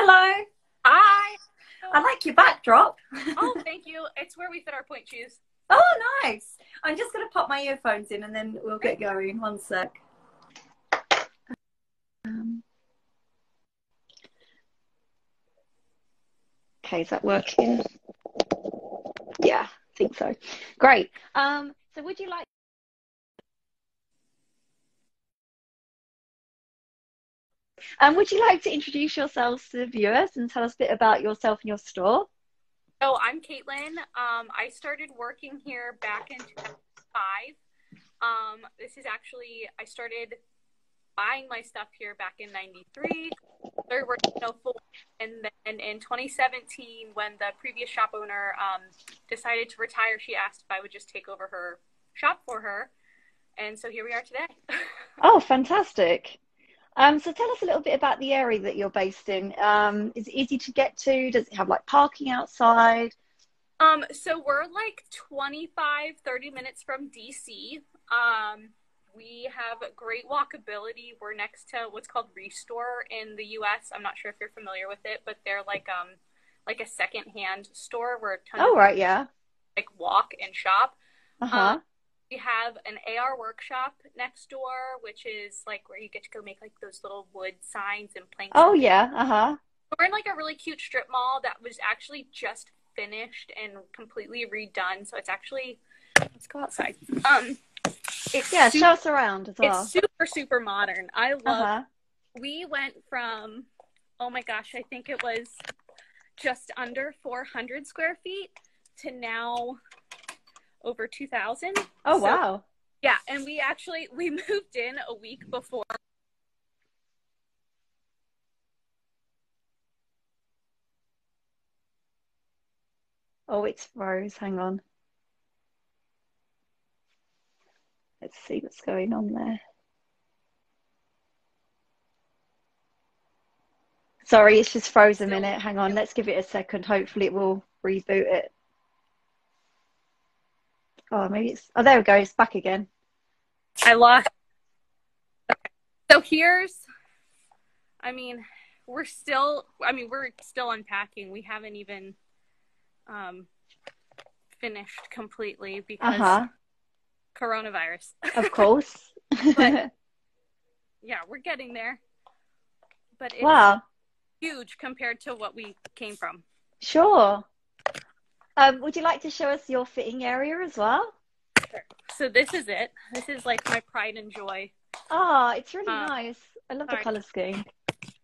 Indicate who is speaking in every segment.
Speaker 1: Hello.
Speaker 2: Hi.
Speaker 1: I like your backdrop.
Speaker 2: Oh, thank you. It's where we fit our point shoes.
Speaker 1: Oh, nice. I'm just going to pop my earphones in and then we'll get going. One sec.
Speaker 3: Okay, is that working? Yeah, I think so. Great. So would you like to introduce yourselves to the viewers and tell us a bit about yourself and your store?
Speaker 2: So I'm Caitlin. I started working here back in 2005. I started buying my stuff here back in 93. Started working full, and then in 2017, when the previous shop owner decided to retire, she asked if I would just take over her shop for her. And so here we are today.
Speaker 3: Oh, fantastic. So tell us a little bit about the area that you're based in. Is it easy to get to? Does it have like parking outside?
Speaker 2: So we're like 25, 30 minutes from DC. We have great walkability. We're next to what's called Restore in the US. I'm not sure if you're familiar with it, but they're like a secondhand store where a ton of
Speaker 3: right, yeah.
Speaker 2: like walk and shop.
Speaker 3: Uh-huh.
Speaker 2: We have an AR workshop next door, which is like where you get to go make like those little wood signs and planks.
Speaker 3: Oh, yeah. Uh-huh.
Speaker 2: We're in like a really cute strip mall that was actually just finished and completely redone. So it's actually, let's go outside.
Speaker 3: Show us around as well.
Speaker 2: It's super, super modern. I love, we went from, oh my gosh, I think it was just under 400 square feet to now over 2,000.
Speaker 3: Oh, so, wow.
Speaker 2: Yeah, and we moved in a week before.
Speaker 3: Oh, it's froze. Hang on. Let's see what's going on there. Sorry, it's just froze a minute. Hang on, let's give it a second. Hopefully it will reboot it. Oh, maybe it's... Oh, there we go. It's back again.
Speaker 2: I lost. Okay. So we're still unpacking. We haven't even finished completely because coronavirus.
Speaker 3: Of course.
Speaker 2: But yeah, we're getting there. But it's huge compared to what we came from.
Speaker 3: Sure. Would you like to show us your fitting area as well?
Speaker 2: Sure. So this is it. This is like my pride and joy.
Speaker 3: Oh, it's really nice. I love the color scheme.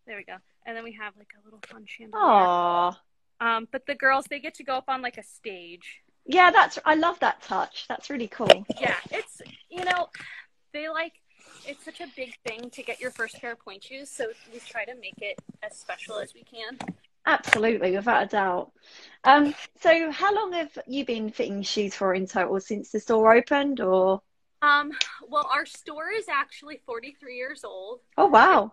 Speaker 2: There we go. And then we have like a little fun chandelier.
Speaker 3: Oh.
Speaker 2: But the girls, they get to go up on like a stage.
Speaker 3: Yeah, I love that touch. That's really cool.
Speaker 2: Yeah, it's, it's such a big thing to get your first pair of pointe shoes. So we try to make it as special as we can.
Speaker 3: Absolutely, without a doubt. So how long have you been fitting shoes for in total, since the store opened, or?
Speaker 2: Well, our store is actually 43 years old.
Speaker 3: Oh, wow.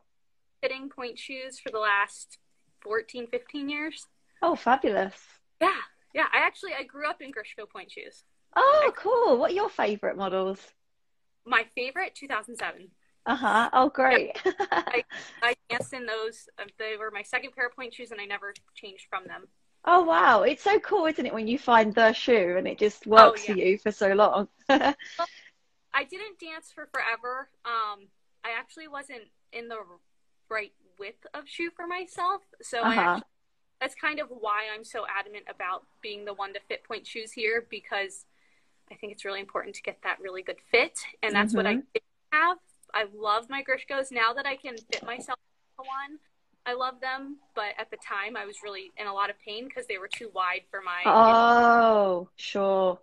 Speaker 2: Fitting pointe shoes for the last 14, 15 years.
Speaker 3: Oh, fabulous.
Speaker 2: Yeah. Yeah, I grew up in Grishko pointe shoes.
Speaker 3: Oh, cool. What are your favorite models?
Speaker 2: My favorite, 2007.
Speaker 3: Oh, great.
Speaker 2: Yeah. I danced in those. They were my second pair of pointe shoes, and I never changed from them.
Speaker 3: Oh, wow. It's so cool, isn't it, when you find the shoe and it just works for you for so long?
Speaker 2: Well, I didn't dance for forever. I actually wasn't in the right width of shoe for myself. So that's kind of why I'm so adamant about being the one to fit pointe shoes here, because I think it's really important to get that really good fit. And that's what I didn't have. I love my Grishkos. Now that I can fit myself into one, I love them. But at the time, I was really in a lot of pain because they were too wide for my...
Speaker 3: Oh, sure.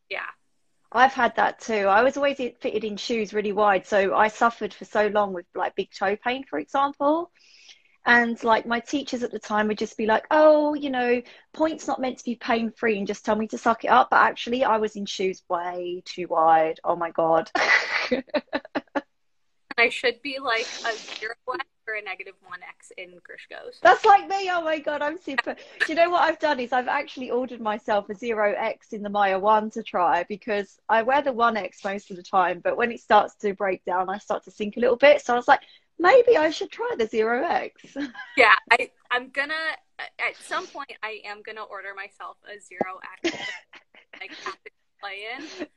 Speaker 2: Yeah.
Speaker 3: I've had that too. I was always fitted in shoes really wide. So I suffered for so long with like big toe pain, for example. And like my teachers at the time would just be like, oh, pointe's not meant to be pain-free, and just tell me to suck it up. But actually I was in shoes way too wide. Oh my God.
Speaker 2: I should be like a 0X or a -1X in Grishkos.
Speaker 3: That's like me. Oh my God, I'm super. Do you know what I've done is I've actually ordered myself a 0X in the Maya 1 to try, because I wear the 1X most of the time, but when it starts to break down, I start to sink a little bit. So I was like, Maybe I should try the 0x.
Speaker 2: Yeah, I'm gonna, at some point, I am gonna order myself a 0x, like, have to play in.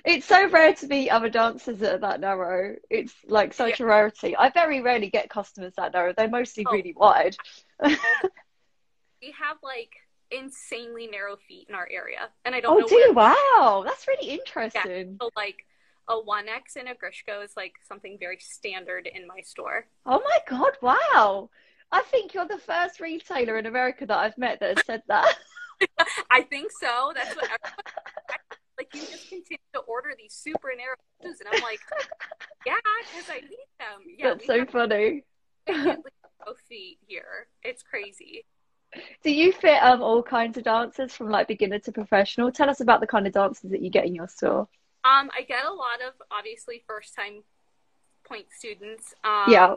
Speaker 3: It's so rare to meet other dancers that are that narrow. It's like
Speaker 2: Yeah.
Speaker 3: such a rarity. I very rarely get customers that narrow. They're mostly
Speaker 2: Oh.
Speaker 3: really wide.
Speaker 2: We have like insanely narrow feet in our area, and I don't know
Speaker 3: Oh, do you? Wow, that's really interesting.
Speaker 2: so like a 1x in a Grishko is like something very standard in my store.
Speaker 3: Oh my God, wow. I think you're the first retailer in America that I've met that has said that.
Speaker 2: I think so. That's what everyone, like, you just continue to order these super narrow shoes, and I'm like, yeah, because I need them. Yeah,
Speaker 3: That's so funny.
Speaker 2: Both feet here. It's crazy.
Speaker 3: Do you fit all kinds of dancers from like beginner to professional? Tell us about the kind of dancers that you get in your store.
Speaker 2: I get a lot of obviously first time Pointe students.
Speaker 3: Yeah.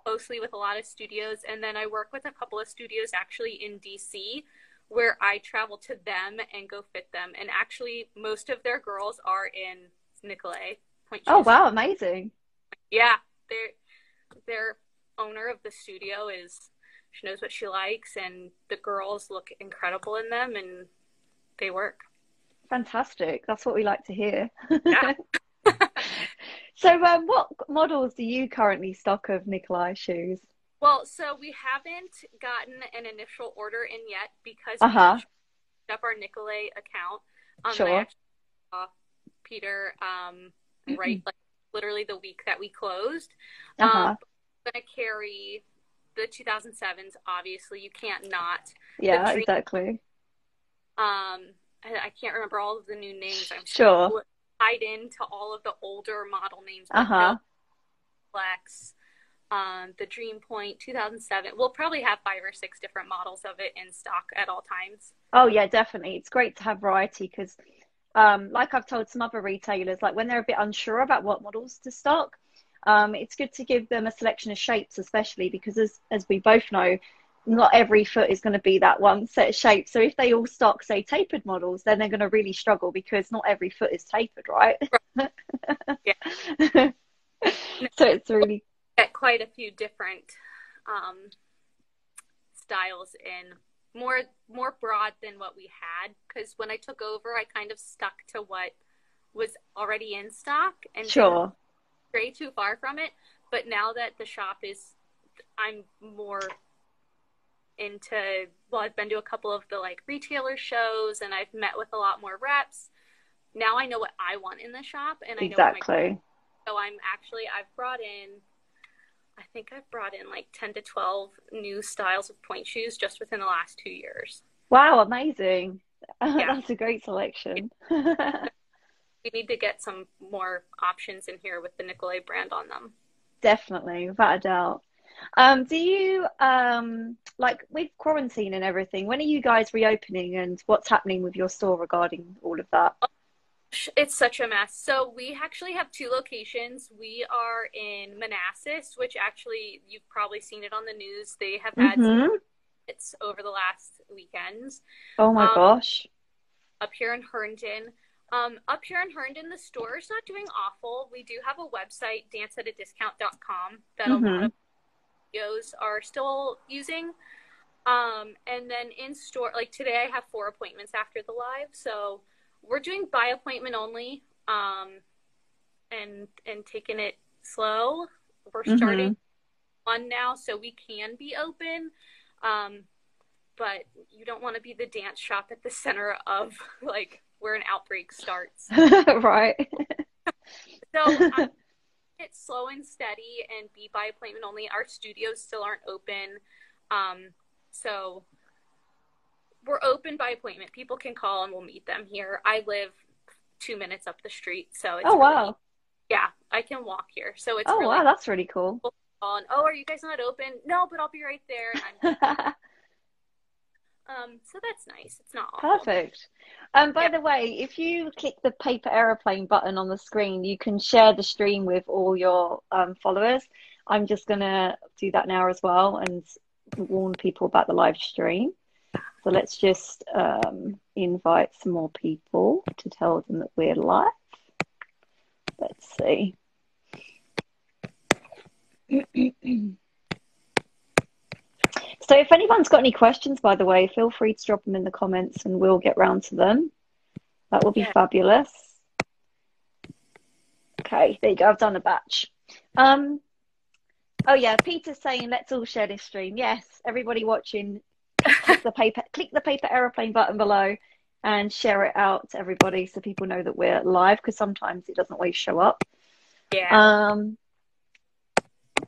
Speaker 2: Closely with a lot of studios, and then I work with a couple of studios actually in DC where I travel to them and go fit them. And actually most of their girls are in Nicolay.
Speaker 3: Oh wow, amazing.
Speaker 2: Yeah, their owner of the studio she knows what she likes, and the girls look incredible in them, and they work.
Speaker 3: Fantastic. That's what we like to hear.
Speaker 2: Yeah.
Speaker 3: So what models do you currently stock of Nikolai shoes?
Speaker 2: Well, so we haven't gotten an initial order in yet because we set up our Nicolay account.
Speaker 3: Sure.
Speaker 2: I actually saw Peter right, like literally the week that we closed. I'm gonna carry the 2007s. Obviously, you can't not.
Speaker 3: Yeah, exactly.
Speaker 2: I can't remember all of the new names. I'm
Speaker 3: sure
Speaker 2: tied into all of the older model names. Flex, the Dream Pointe 2007. We'll probably have 5 or 6 different models of it in stock at all times.
Speaker 3: Oh yeah, definitely. It's great to have variety because, like I've told some other retailers, like when they're a bit unsure about what models to stock, it's good to give them a selection of shapes, especially because as we both know, not every foot is going to be that one set of shapes. So if they all stock, say, tapered models, then they're going to really struggle because not every foot is tapered, right?
Speaker 2: Yeah.
Speaker 3: So it's really
Speaker 2: get quite a few different styles in, more broad than what we had, because when I took over, I kind of stuck to what was already in stock and didn't stray too far from it. But now that the shop I'm more into, well, I've been to a couple of the like retailer shows, and I've met with a lot more reps. Now I know what I want in the shop, and I know what so I've brought in, I think I've brought in like 10 to 12 new styles of Pointe shoes just within the last 2 years.
Speaker 3: Wow, amazing.
Speaker 2: Yeah.
Speaker 3: That's a great selection.
Speaker 2: We need to get some more options in here with the Nicolay brand on them.
Speaker 3: Definitely, without a doubt. Do you, like with quarantine and everything, when are you guys reopening, and what's happening with your store regarding all of that?
Speaker 2: It's such a mess. So we actually have 2 locations. We are in Manassas, which actually you've probably seen it on the news. They have had some hits over the last weekends.
Speaker 3: Oh my gosh.
Speaker 2: Up here in Herndon. The store is not doing awful. We do have a website, danceatadiscount.com, that a lot of studios are still using. And then in store, like today I have 4 appointments after the live, so we're doing by appointment only, and taking it slow. We're starting one now, so we can be open, but you don't want to be the dance shop at the center of like where an outbreak starts.
Speaker 3: Right.
Speaker 2: So it's slow and steady and be by appointment only. Our studios still aren't open, so we're open by appointment. People can call and we'll meet them here. I live 2 minutes up the street, so it's
Speaker 3: wow.
Speaker 2: Yeah, I can walk here. So it's
Speaker 3: wow, that's really cool.
Speaker 2: And, are you guys not open? No, but I'll be right there. And so that's nice. It's not awful.
Speaker 3: Perfect. By the way, if you click the paper airplane button on the screen, you can share the stream with all your followers. I'm just gonna do that now as well and warn people about the live stream. So let's just invite some more people to tell them that we're live. Let's see. So if anyone's got any questions, by the way, feel free to drop them in the comments and we'll get round to them. That will be fabulous. Okay, there you go. I've done a batch. Oh yeah, Peter's saying let's all share this stream. Yes, everybody watching, click the paper aeroplane button below and share it out to everybody so people know that we're live, because sometimes it doesn't always show up.
Speaker 2: Yeah.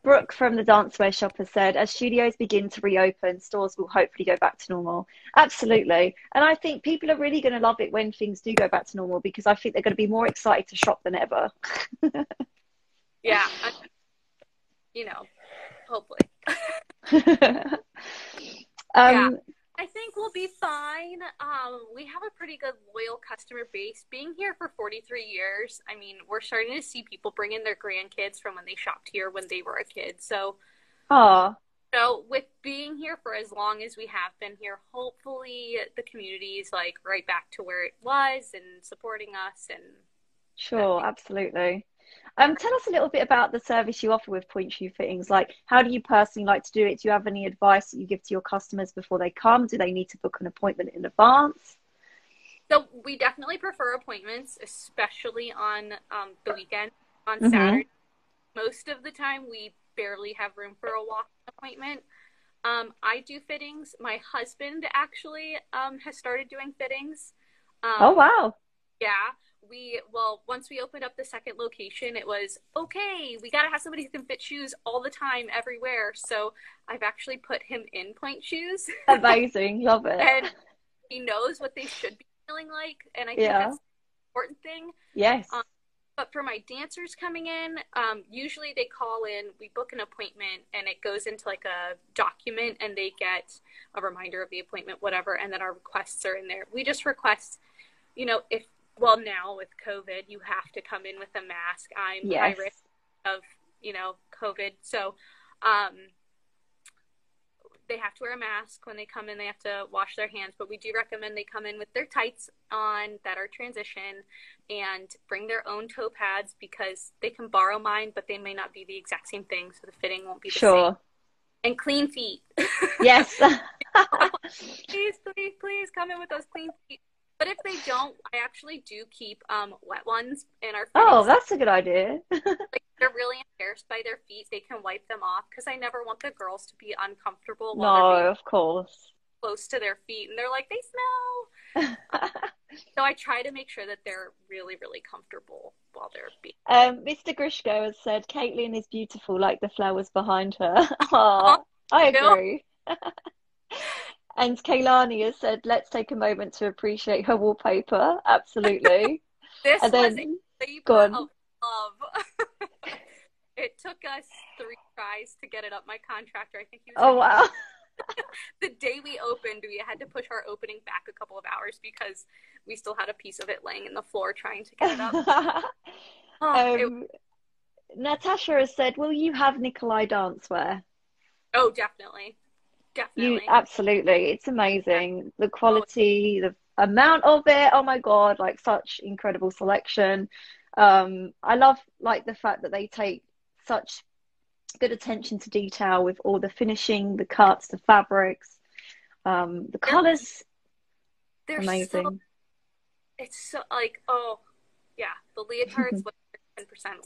Speaker 3: Brooke from the Dancewear shop has said, as studios begin to reopen, stores will hopefully go back to normal. Absolutely. And I think people are really going to love it when things do go back to normal, because I think they're going to be more excited to shop than ever.
Speaker 2: Yeah. You know, hopefully. Yeah. I think we'll be fine. We have a pretty good loyal customer base. Being here for 43 years, I mean, we're starting to see people bring in their grandkids from when they shopped here when they were a kid. So, with being here for as long as we have been here, hopefully the community is like right back to where it was and supporting us. And
Speaker 3: sure, absolutely. Tell us a little bit about the service you offer with Pointe shoe fittings. Like, how do you personally like to do it? Do you have any advice that you give to your customers before they come? Do they need to book an appointment in advance?
Speaker 2: So we definitely prefer appointments, especially on the weekend, on Saturday. Most of the time, we barely have room for a walk-in appointment. I do fittings. My husband actually has started doing fittings.
Speaker 3: Oh, wow.
Speaker 2: Yeah. Once we opened up the second location, it was, okay, we got to have somebody who can fit shoes all the time, everywhere. So I've actually put him in Pointe shoes.
Speaker 3: Amazing. Love it.
Speaker 2: And he knows what they should be feeling like. And I think that's the important thing.
Speaker 3: Yes.
Speaker 2: But for my dancers coming in, usually they call in, we book an appointment, and it goes into like a document, and they get a reminder of the appointment, whatever, and then our requests are in there. We just request, now with COVID, you have to come in with a mask. I'm high risk of, COVID. So they have to wear a mask when they come in. They have to wash their hands. But we do recommend they come in with their tights on that are transition and bring their own toe pads, because they can borrow mine, but they may not be the exact same thing. So the fitting won't be the same. And clean feet.
Speaker 3: Yes.
Speaker 2: Please come in with those clean feet. But if they don't, I actually do keep wet ones in our feet.
Speaker 3: Oh, that's a good idea.
Speaker 2: Like, they're really embarrassed by their feet. They can wipe them off, because I never want the girls to be uncomfortable while they're
Speaker 3: of course.
Speaker 2: close to their feet. And they're like, they smell. So I try to make sure that they're really, really comfortable while they're being.
Speaker 3: Mr. Grishko has said, Caitlin is beautiful like the flowers behind her. Oh, I agree. And Kaylani has said, let's take a moment to appreciate her wallpaper. Absolutely.
Speaker 2: This was a labor of love. It took us 3 tries to get it up. My contractor, I think he was
Speaker 3: wow.
Speaker 2: The day we opened, we had to push our opening back a couple of hours because we still had a piece of it laying in the floor trying to get it up.
Speaker 3: Natasha has said, will you have Nikolai dancewear?
Speaker 2: Oh, definitely.
Speaker 3: Absolutely. It's amazing. The quality, the amount of it. Oh my God, like such incredible selection. I love like the fact that they take such good attention to detail with all the finishing, the cuts, the fabrics, the colors. They're amazing.
Speaker 2: It's so like, the leotards 10%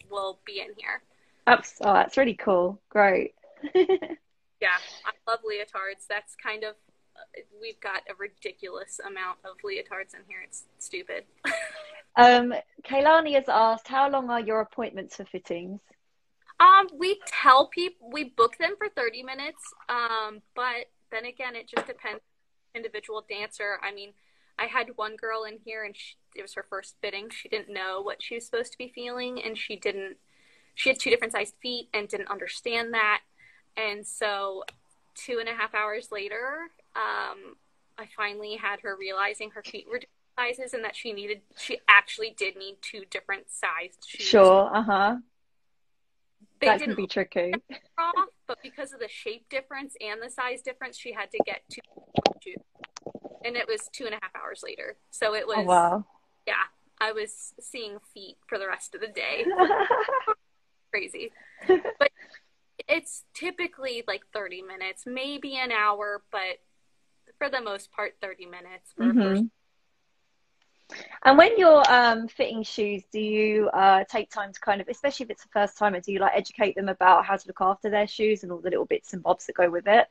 Speaker 2: will be in here.
Speaker 3: That's really cool. Great.
Speaker 2: Yeah, I love leotards. That's kind of, we've got a ridiculous amount of leotards in here. It's stupid.
Speaker 3: Kaylani has asked, how long are your appointments for fittings?
Speaker 2: We tell people, we book them for 30 minutes, but then again, it just depends on individual dancer. I mean, I had one girl in here, and it was her first fitting. She didn't know what she was supposed to be feeling, and she had 2 different sized feet and didn't understand that. And so 2.5 hours later, I finally had her realizing her feet were different sizes and that she actually did need 2 different sized shoes.
Speaker 3: Sure, that can be tricky.
Speaker 2: Off, but because of the shape difference and the size difference, she had to get 2 shoes. And it was 2.5 hours later. So it was,
Speaker 3: oh, wow.
Speaker 2: Yeah, I was seeing feet for the rest of the day. Crazy. But It's typically like 30 minutes, maybe an hour, but for the most part, 30 minutes for a first.
Speaker 3: And when you're fitting shoes, do you take time to kind of, especially if it's the first timer, do you like educate them about how to look after their shoes and all the little bits and bobs that go with it?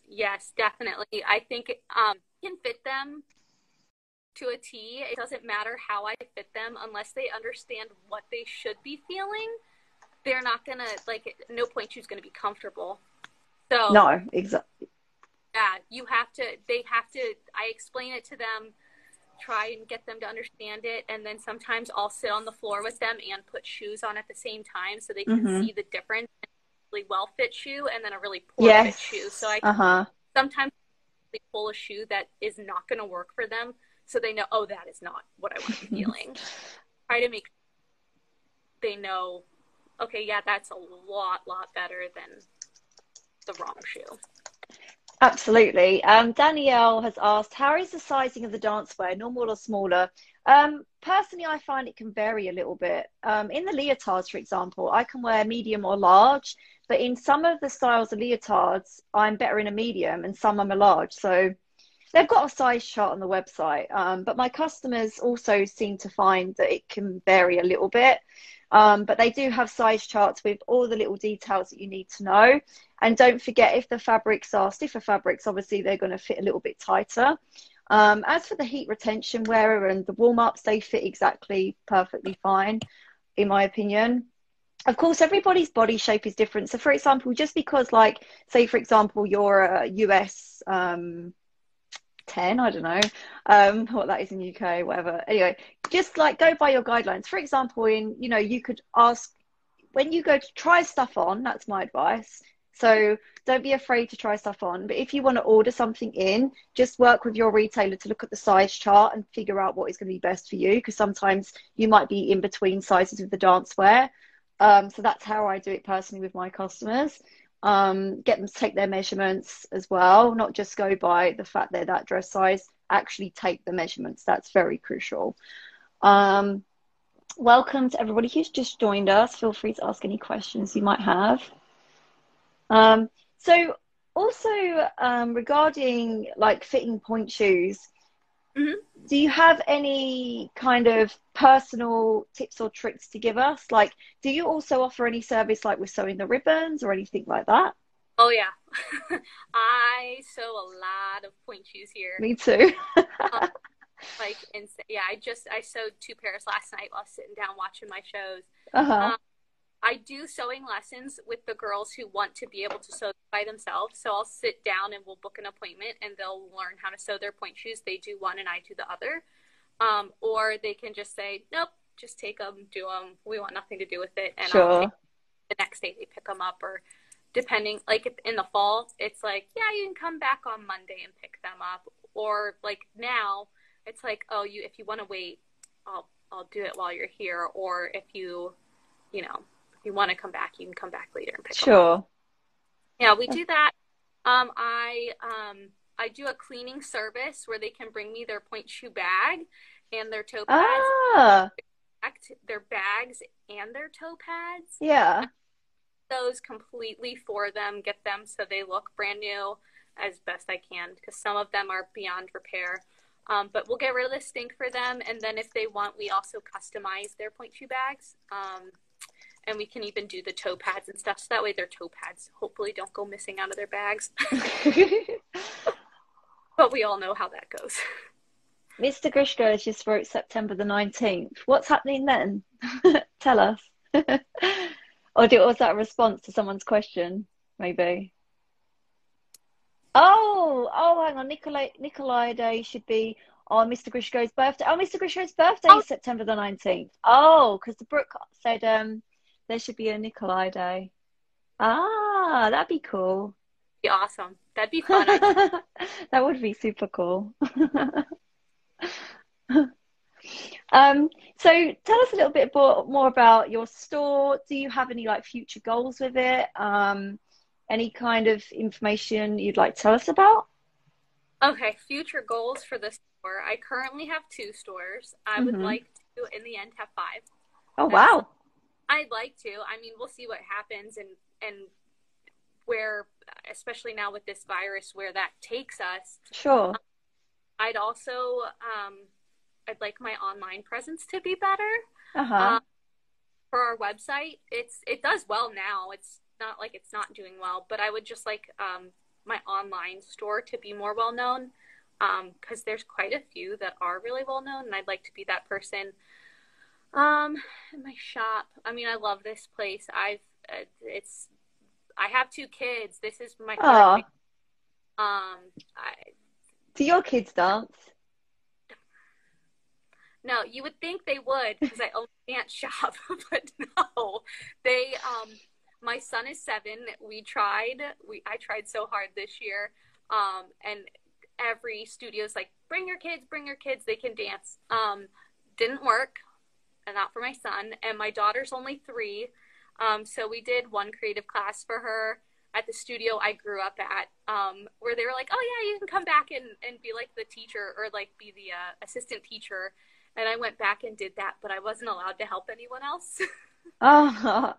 Speaker 2: Yes, definitely. I think can fit them to a T. It doesn't matter how I fit them unless they understand what they should be feeling. They're not gonna, like, no point shoe's gonna be comfortable. So
Speaker 3: no, exactly.
Speaker 2: Yeah, I explain it to them, try and get them to understand it, and then sometimes I'll sit on the floor with them and put shoes on at the same time so they can see the difference in a really well fit shoe and then a really poor fit shoe. So I sometimes pull a shoe that is not going to work for them so they know, oh, that is not what I want to be feeling. Try to make sure they know, okay, yeah, that's a lot better than the wrong shoe.
Speaker 3: Absolutely. Danielle has asked, how is the sizing of the dancewear, normal or smaller? Personally, I find it can vary a little bit. In the leotards, for example, I can wear medium or large, but in some of the styles of leotards, I'm better in a medium and some I'm a large. So they've got a size chart on the website, but my customers also seem to find that it can vary a little bit. But they do have size charts with all the little details that you need to know. And don't forget, if the fabrics are stiffer fabrics, obviously they're going to fit a little bit tighter. As for the heat retention wear and the warm-ups, they fit exactly perfectly fine, in my opinion. Of course, everybody's body shape is different. So, for example, just because, like, say, for example, you're a US 10, I don't know what that is in UK, whatever. Anyway, just like go by your guidelines. For example, you could ask when you go to try stuff on, that's my advice. So don't be afraid to try stuff on. But if you want to order something in, just work with your retailer to look at the size chart and figure out what is going to be best for you. Because sometimes you might be in between sizes with the dancewear. So that's how I do it personally with my customers. Get them to take their measurements as well, not just go by the fact they're that dress size. Actually take the measurements. That's very crucial. Welcome to everybody who's just joined us. Feel free to ask any questions you might have. So also regarding like fitting point shoes, do you have any kind of personal tips or tricks to give us? Like, do you also offer any service like with sewing the ribbons or anything like that?
Speaker 2: Oh yeah, I sew a lot of point shoes here.
Speaker 3: Me too.
Speaker 2: I sewed 2 pairs last night while sitting down watching my shows. I do sewing lessons with the girls who want to be able to sew by themselves. So I'll sit down and we'll book an appointment and they'll learn how to sew their point shoes. They do one and I do the other. Or they can just say, nope, just take them, do them. We want nothing to do with it. And I'll take the next day they pick them up, or depending, like if in the fall, it's like, yeah, you can come back on Monday and pick them up. Or like now it's like, oh, if you want to wait, I'll do it while you're here. Or if you want to come back, you can come back later and pick them up. Yeah, we do that. I do a cleaning service where they can bring me their point shoe bag and their toe pads. Their bags and their toe pads.
Speaker 3: Yeah.
Speaker 2: Those completely for them, get them so they look brand new as best I can, because some of them are beyond repair. But we'll get rid of the stink for them, and then if they want, we also customize their point shoe bags. And we can even do the toe pads and stuff, so that way their toe pads hopefully don't go missing out of their bags. But we all know how that goes.
Speaker 3: Mr. Grishko just wrote September the 19th. What's happening then? Tell us. Or was that a response to someone's question, maybe? Oh, hang on. Nicolai Day should be on Mr. Grishko's birthday. Oh, Mr. Grishko's birthday is September the 19th. Oh, because the Brooke said there should be a Nicolai Day. Ah, that'd be cool.
Speaker 2: Be awesome. That'd be fun.
Speaker 3: That would be super cool. So tell us a little bit more about your store. Do you have any like future goals with it? Any kind of information you'd like to tell us about?
Speaker 2: Okay, future goals for the store. I currently have 2 stores. I would like to, in the end, have 5.
Speaker 3: Oh, wow.
Speaker 2: I'd like to. I mean, we'll see what happens, and and where, especially now with this virus, where that takes us.
Speaker 3: Sure.
Speaker 2: I'd also, I'd like my online presence to be better.
Speaker 3: Uh-huh.
Speaker 2: For our website, it does well now. It's not like it's not doing well, but I would just like my online store to be more well known, because there's quite a few that are really well known, and I'd like to be that person. In my shop, I mean, I love this place. I have 2 kids. This is my favorite.
Speaker 3: Do your kids dance?
Speaker 2: No, you would think they would, because I own a dance shop, but no. They, my son is 7. I tried so hard this year, and every studio's like, bring your kids, they can dance. Didn't work, and not for my son, and my daughter's only 3, so we did one creative class for her at the studio I grew up at, where they were like, oh yeah, you can come back and be like the teacher, or like be the assistant teacher. And I went back and did that, but I wasn't allowed to help anyone else.
Speaker 3: Oh.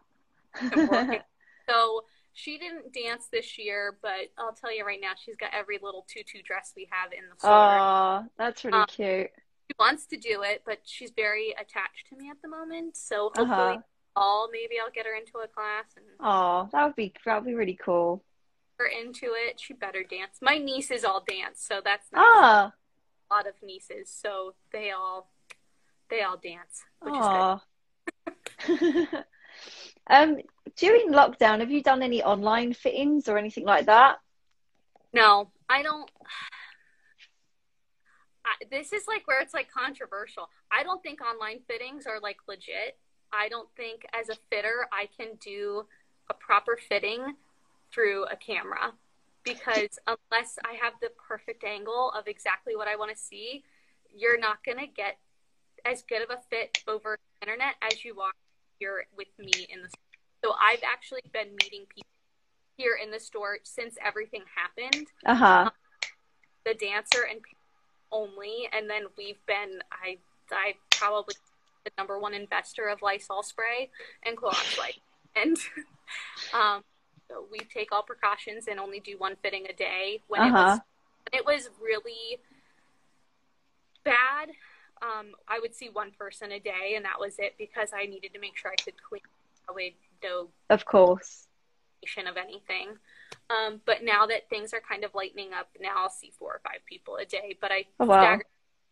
Speaker 2: So she didn't dance this year, but I'll tell you right now, she's got every little tutu dress we have in the store.
Speaker 3: Oh, that's really cute.
Speaker 2: She wants to do it, but she's very attached to me at the moment. So hopefully maybe I'll get her into a class.
Speaker 3: Oh, that would be really cool.
Speaker 2: Her into it. She better dance. My nieces all dance, so that's nice.
Speaker 3: Ah.
Speaker 2: A lot of nieces, so they all dance, which is good.
Speaker 3: During lockdown, have you done any online fittings or anything like that?
Speaker 2: No, I don't. This is like where it's like controversial. I don't think online fittings are like legit. I don't think as a fitter I can do a proper fitting through a camera, because unless I have the perfect angle of exactly what I want to see, you're not going to get as good of a fit over the internet as you are here with me in the store. So I've actually been meeting people here in the store since everything happened. The dancer and only, and then we've been, I probably the #1 investor of Lysol spray and Clorox wipe, and so we take all precautions and only do 1 fitting a day. When it was really bad, I would see 1 person a day, and that was it, because I needed to make sure I could clean away
Speaker 3: of course
Speaker 2: of anything. But now that things are kind of lightening up, now I'll see 4 or 5 people a day, but I stagger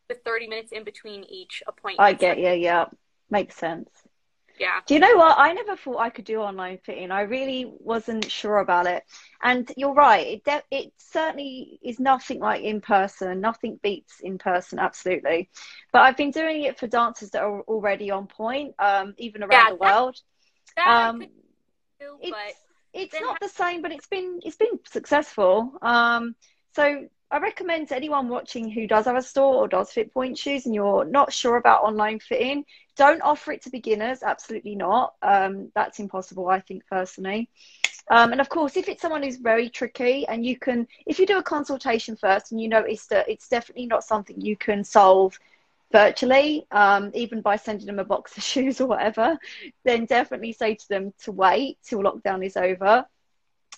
Speaker 2: with 30 minutes in between each appointment.
Speaker 3: I get you. Yeah, makes sense.
Speaker 2: Yeah.
Speaker 3: Do you know what? I never thought I could do online fitting. I really wasn't sure about it. And you're right. It certainly is nothing like in person. Nothing beats in person, absolutely. But I've been doing it for dancers that are already on point, even around the world. It's not the same, but it's been successful. So I recommend to anyone watching who does have a store or does fit Pointe shoes and you're not sure about online fitting, don't offer it to beginners. Absolutely not. That's impossible, I think, personally. And of course, if it's someone who's very tricky, and if you do a consultation first and you notice that it's definitely not something you can solve virtually, even by sending them a box of shoes or whatever, then definitely say to them to wait till lockdown is over.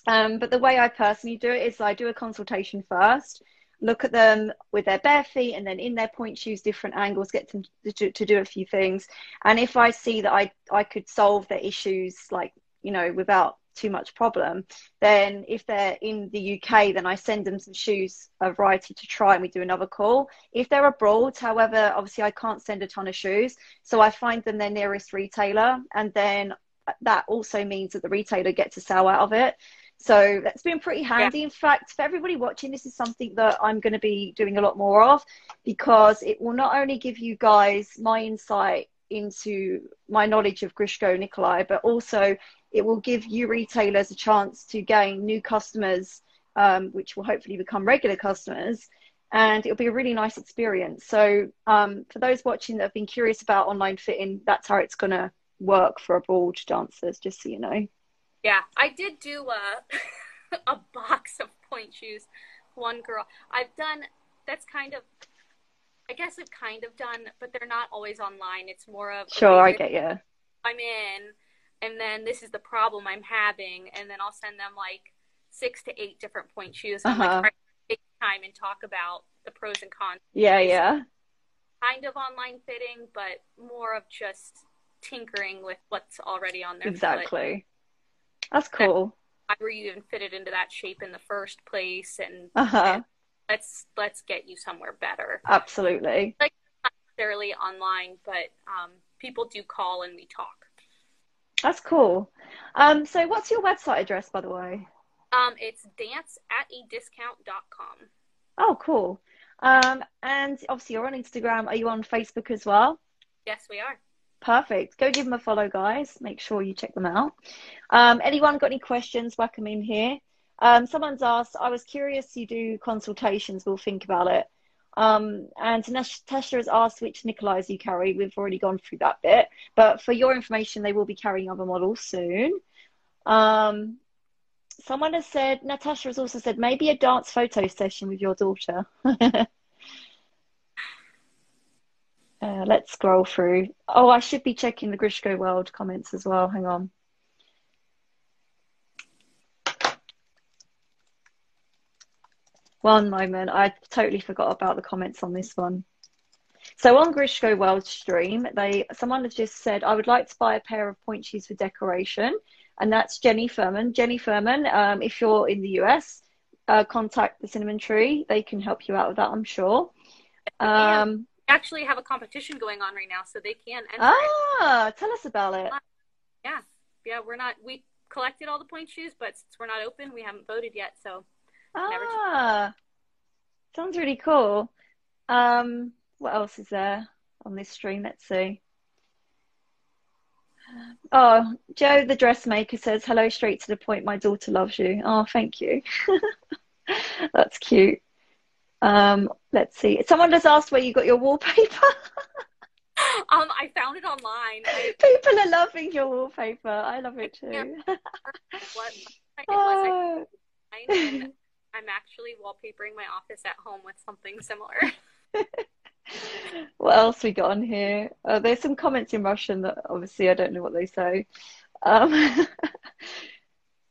Speaker 3: But the way I personally do it is I do a consultation first, look at them with their bare feet and then in their Pointe shoes, different angles, get them to do a few things. And if I see that I could solve their issues, like, without too much problem, then if they're in the UK, then I send them some shoes, a variety to try, and we do another call. If they're abroad, however, obviously I can't send a ton of shoes, so I find them their nearest retailer, and then that also means that the retailer gets a sale out of it. So that's been pretty handy. In fact, for everybody watching, this is something that I'm going to be doing a lot more of, because it will not only give you guys my insight into my knowledge of Grishko Nikolai, but also it will give you retailers a chance to gain new customers, which will hopefully become regular customers, and it'll be a really nice experience. So for those watching that have been curious about online fitting, that's how it's going to work for abroad dancers, just so you know.
Speaker 2: Yeah, I did do a box of Pointe shoes. One girl, I've done but they're not always online. It's more of
Speaker 3: I get you.
Speaker 2: I'm in, and then this is the problem I'm having, and then I'll send them like 6 to 8 different Pointe shoes. And I'm like, all right, take time and talk about the pros and cons.
Speaker 3: Yeah.
Speaker 2: Kind of online fitting, but more of just tinkering with what's already on their
Speaker 3: exactly foot. That's cool.
Speaker 2: Why were you even fitted into that shape in the first place? And, and let's get you somewhere better.
Speaker 3: Absolutely.
Speaker 2: Like, not necessarily online, but people do call and we talk.
Speaker 3: That's cool. So what's your website address, by the way?
Speaker 2: It's danceatadiscount.com.
Speaker 3: Oh, cool. And obviously you're on Instagram. Are you on Facebook as well?
Speaker 2: Yes, we are.
Speaker 3: Perfect. Go give them a follow, guys. Make sure you check them out. Anyone got any questions? Whack them in here. Someone's asked, I was curious, you do consultations. We'll think about it. And Tasha has asked which Nicolais you carry. We've already gone through that bit. But for your information, they will be carrying other models soon. Someone has said, Natasha has also said, maybe a dance photo session with your daughter. Let's scroll through. Oh, I should be checking the Grishko World comments as well. Hang on. One moment. I totally forgot about the comments on this one. So on Grishko World stream, someone has just said, I would like to buy a pair of Pointe shoes for decoration. And that's Jenny Furman. Jenny Furman, if you're in the US, contact the Cinnamon Tree. They can help you out with that, I'm sure.
Speaker 2: Actually have a competition going on right now, so they can enter it.
Speaker 3: Tell us about it.
Speaker 2: We collected all the Pointe shoes, but since we're not open, we haven't voted yet, so
Speaker 3: sounds really cool. What else is there on this stream? Let's see. Oh, Joe the dressmaker says, hello, straight to the point, my daughter loves you. Oh, thank you. That's cute. Let's see. Someone just asked where you got your wallpaper.
Speaker 2: I found it online.
Speaker 3: People are loving your wallpaper. I love it too.
Speaker 2: I'm actually wallpapering my office at home with something similar.
Speaker 3: What else we got on here? There's some comments in Russian that obviously I don't know what they say. Oh,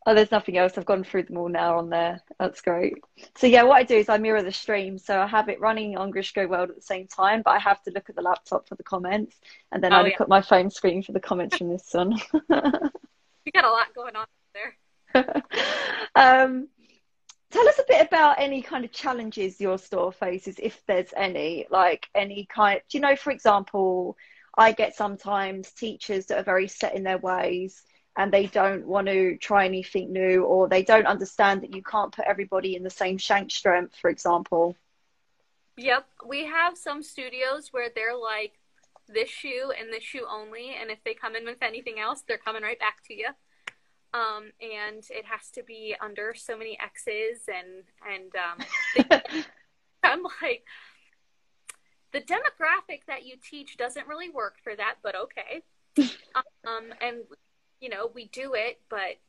Speaker 3: there's nothing else. I've gone through them all now on there. That's great. So yeah, what I do is I mirror the stream. So I have it running on Grishko World at the same time, but I have to look at the laptop for the comments, and then I look at my phone screen for the comments from this one.
Speaker 2: You got a lot going on there.
Speaker 3: Tell us a bit about any kind of challenges your store faces, if there's any, like any kind, do you know, for example, I get sometimes teachers that are very set in their ways and they don't want to try anything new, or they don't understand that you can't put everybody in the same shank strength, for example.
Speaker 2: Yep. We have some studios where they're like this shoe and this shoe only. And if they come in with anything else, they're coming right back to you. And it has to be under so many X's and I'm like, the demographic that you teach doesn't really work for that, but okay. And you know, we do it, but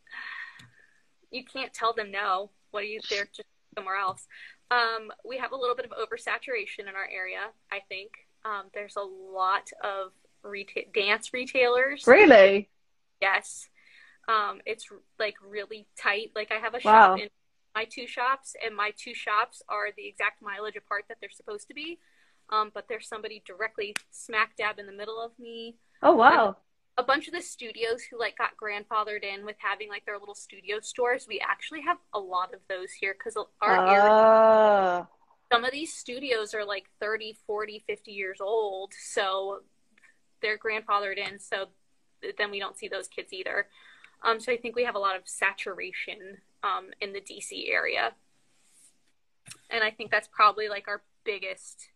Speaker 2: you can't tell them no. What are you there just somewhere else? We have a little bit of oversaturation in our area, I think. There's a lot of dance retailers.
Speaker 3: Really?
Speaker 2: Yes. It's like really tight. Like I have a shop in my two shops, and my two shops are the exact mileage apart that they're supposed to be. But there's somebody directly smack dab in the middle of me.
Speaker 3: Oh, wow.
Speaker 2: A bunch of the studios who like got grandfathered in with having like their little studio stores, we actually have a lot of those here because our area, some of these studios are like 30, 40, 50 years old. So they're grandfathered in. So then we don't see those kids either. So I think we have a lot of saturation in the DC area. And I think that's probably like our biggest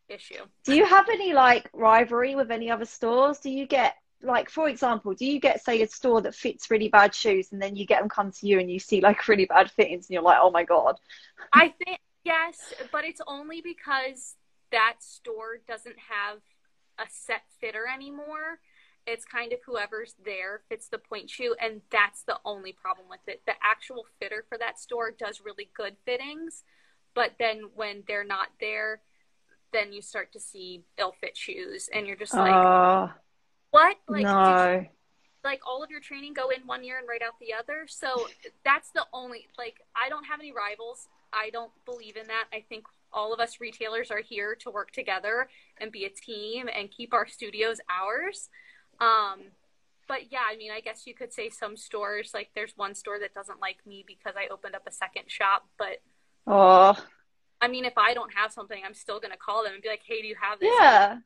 Speaker 2: issue.
Speaker 3: Do you have any like rivalry with any other stores? Do you get, like, for example, do you get, say, a store that fits really bad shoes and then you get them come to you and you see like really bad fittings and you're like, oh my God?
Speaker 2: I think, yes, but it's only because that store doesn't have a set fitter anymore. It's kind of whoever's there fits the Pointe shoe, and that's the only problem with it. The actual fitter for that store does really good fittings, but then when they're not there, then you start to see ill-fit shoes, and you're just like, what? Like,
Speaker 3: no.
Speaker 2: like all of your training go in one year and right out the other. So that's the only, like, I don't have any rivals. I don't believe in that. I think all of us retailers are here to work together and be a team and keep our studios ours. But yeah, I mean, I guess you could say some stores, like there's one store that doesn't like me because I opened up a second shop. But I mean, if I don't have something, I'm still going to call them and be like, hey, do you have this?
Speaker 3: Yeah.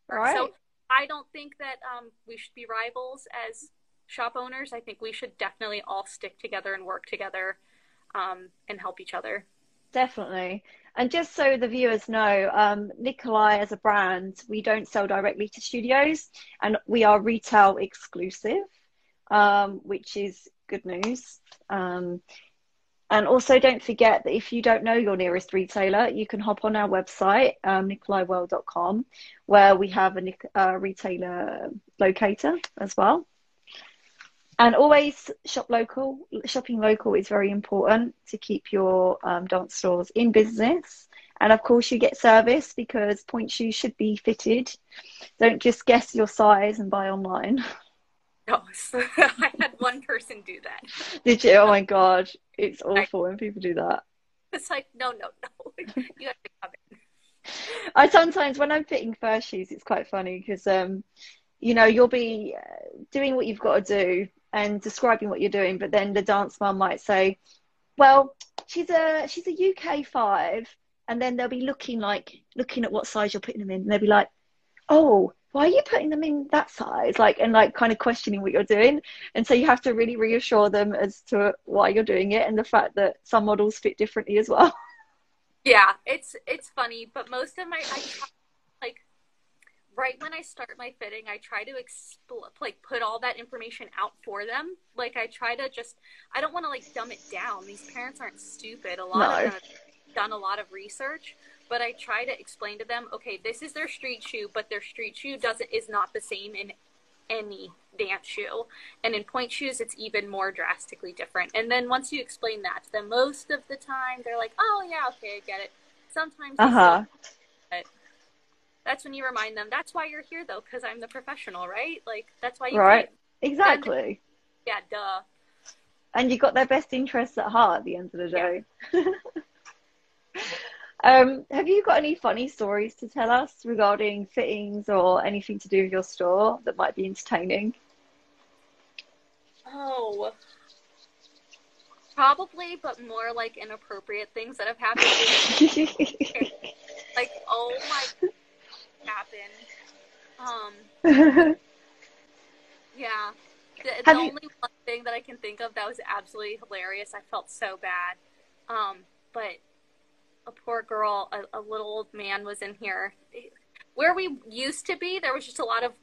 Speaker 3: Right.
Speaker 2: So I don't think that we should be rivals as shop owners. I think we should definitely all stick together and work together and help each other.
Speaker 3: Definitely. And just so the viewers know, Nicolai as a brand, we don't sell directly to studios, and we are retail exclusive, which is good news. And also don't forget that if you don't know your nearest retailer, you can hop on our website, nicolaiworld.com, where we have a retailer locator as well. And always shop local. Shopping local is very important to keep your dance stores in business. And of course, you get service because Pointe shoes should be fitted. Don't just guess your size and buy online.
Speaker 2: Oh, I had one person do that.
Speaker 3: Did you? Oh my God. It's awful when people do that.
Speaker 2: It's like, no. You have to come in.
Speaker 3: I sometimes, when I'm fitting first shoes, it's quite funny because, you know, you'll be doing what you've got to do and describing what you're doing, but then the dance mum might say, well, she's a UK 5, and then they'll be looking at what size you're putting them in, and they'll be like, oh, why are you putting them in that size? And kind of questioning what you're doing. And so you have to really reassure them as to why you're doing it and the fact that some models fit differently as well.
Speaker 2: Yeah, it's funny, but most of my, right when I start my fitting, I try to put all that information out for them. Like I try to I don't want to dumb it down. These parents aren't stupid. A lot of them have done a lot of research, but I try to explain to them, okay, this is their street shoe, but their street shoe is not the same in any dance shoe. And in Pointe shoes, it's even more drastically different. And then once you explain that to them, most of the time they're like, oh yeah, okay, I get it. Sometimes but that's when you remind them, that's why you're here though, because I'm the professional, right? Like that's why you
Speaker 3: right. Exactly.
Speaker 2: Yeah, duh.
Speaker 3: And you got their best interests at heart at the end of the day. Yeah. Have you got any funny stories to tell us regarding fittings or anything to do with your store that might be entertaining?
Speaker 2: Oh, probably, but more like inappropriate things that have happened. Like, oh my, happened. Yeah. The only one thing that I can think of that was absolutely hilarious. I felt so bad. But a poor girl, a little old man was in here. Where we used to be, there was just a lot of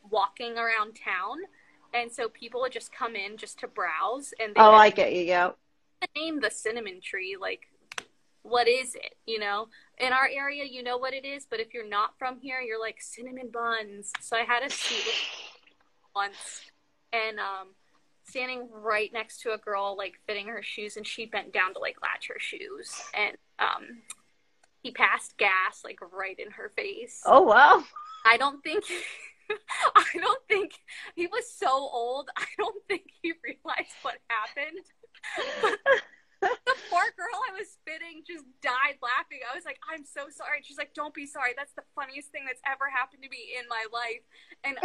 Speaker 2: walking around town. And so people would just come in just to browse. And they
Speaker 3: I get you, yeah.
Speaker 2: Name the cinnamon tree, like, what is it, you know? In our area, you know what it is, but if you're not from here, you're like, cinnamon buns. So I had a seat once, and standing right next to a girl, like, fitting her shoes, and she bent down to, like, latch her shoes. And he passed gas, like, right in her face.
Speaker 3: Oh, wow.
Speaker 2: I don't think he was so old. I don't think he realized what happened. But the poor girl I was fitting just died laughing. I was like, I'm so sorry. And she's like, don't be sorry. That's the funniest thing that's ever happened to me in my life. And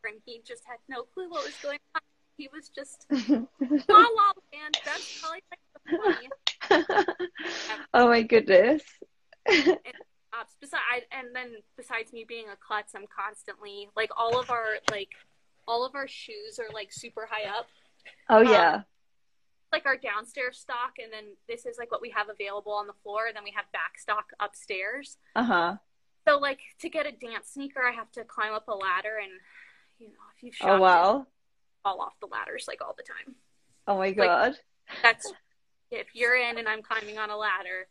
Speaker 2: and he just had no clue what was going on. He was just, la la land. That's probably like the funniest.
Speaker 3: Oh my goodness.
Speaker 2: And then besides me being a klutz, I'm constantly like all of our shoes are like super high up.
Speaker 3: Oh yeah.
Speaker 2: Like our downstairs stock, and then this is like what we have available on the floor, and then we have back stock upstairs. So like to get a dance sneaker, I have to climb up a ladder, and you know, if you've shopped, fall off the ladders like all the time.
Speaker 3: Oh my god.
Speaker 2: Like, that's if you're in and I'm climbing on a ladder,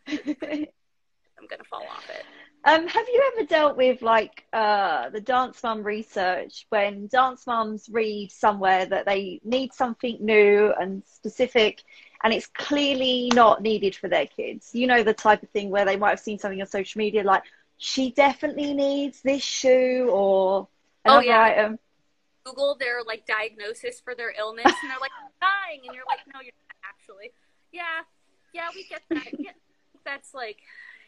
Speaker 2: I'm gonna fall off it.
Speaker 3: Have you ever dealt with like the dance mum research when dance mums read somewhere that they need something new and specific and it's clearly not needed for their kids? You know, the type of thing where they might have seen something on social media like, she definitely needs this shoe or another item.
Speaker 2: Google their like diagnosis for their illness, and they're like dying, and you're like, no, you're not actually. Yeah, we get that. Yeah, that's like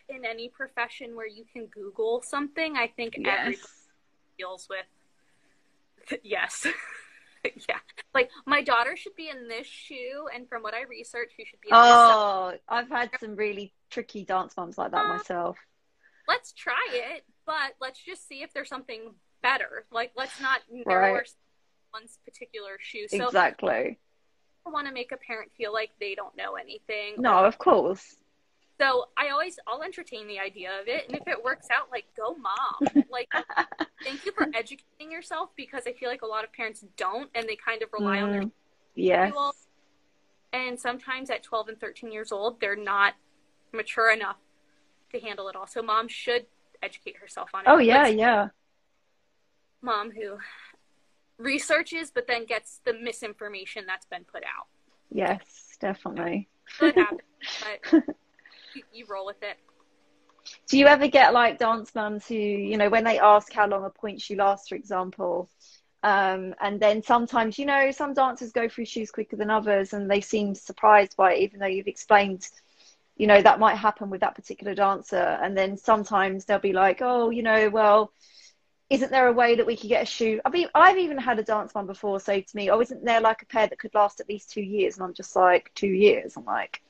Speaker 2: in any profession where you can Google something. I think everybody deals with. Yes. Yeah. Like, my daughter should be in this shoe, and from what I researched, she should be in this.
Speaker 3: Oh, I've had some really tricky dance moms like that myself.
Speaker 2: Let's try it, but let's just see if there's something better. Like, let's not narrow one's particular shoe. So
Speaker 3: exactly.
Speaker 2: I want to make a parent feel like they don't know anything.
Speaker 3: No, of course.
Speaker 2: So I'll entertain the idea of it, and if it works out, like, go mom. Like, thank you for educating yourself, because I feel like a lot of parents don't, and they kind of rely on their manual. And sometimes at 12 and 13 years old, they're not mature enough to handle it all. So mom should educate herself on it.
Speaker 3: Oh yeah.
Speaker 2: Mom who researches but then gets the misinformation that's been put out.
Speaker 3: Yes, definitely.
Speaker 2: So it happens, but you roll with it.
Speaker 3: Do you ever get like dance mums who, you know, when they ask how long a pointe shoe lasts, for example, and then sometimes, you know, some dancers go through shoes quicker than others, and they seem surprised by it, even though you've explained, you know, that might happen with that particular dancer. And then sometimes they'll be like, oh, you know, well, isn't there a way that we could get a shoe? I mean, I've even had a dance mum before say to me, oh, isn't there like a pair that could last at least 2 years? And I'm just like, 2 years? I'm like,